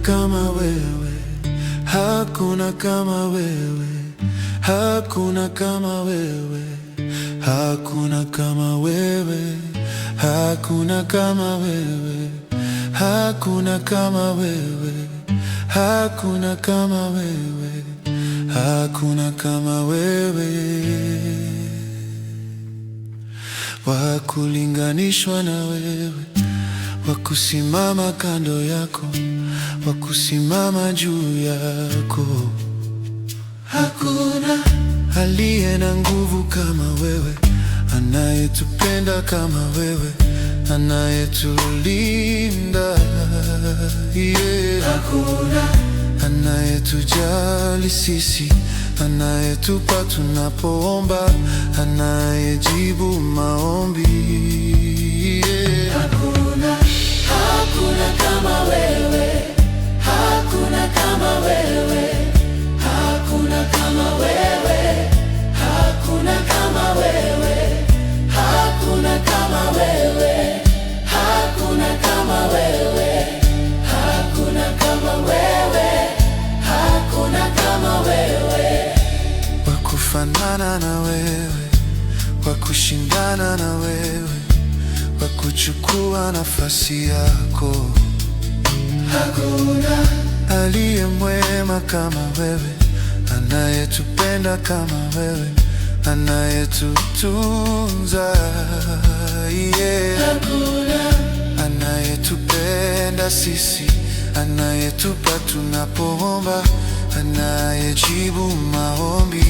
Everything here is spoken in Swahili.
kama wewe, hakuna kama wewe, hakuna kama wewe, hakuna kama wewe, hakuna kama wewe, hakuna kama wewe, hakuna kama wewe, hakuna kama wewe, wa kulinganishwa na wewe, wa kusimama kando yako, wa kusimama juu yako. Hakuna aliye na nguvu kama wewe, anayetupenda kama wewe, anayetulinda, yeah. Hakuna anayetujali sisi, anayetupa tunapoomba, anayejibu maombi, yeah. Hakuna kama wewe, hakuna kama wewe, hakuna kama wewe, hakuna kama wewe, hakuna kama wewe, hakuna kama wewe, hakuna kama wewe, hakuna kama wewe, wa kufanana na wewe, wa kushindana na wewe, wa kuchukua nafasi yako. hakuna Aliye mwema kama wewe, anayetupenda kama wewe, anayetutunza, yeah. hakuna Anayetupenda sisi, anayetupa tunapoomba, anayejibu maombi.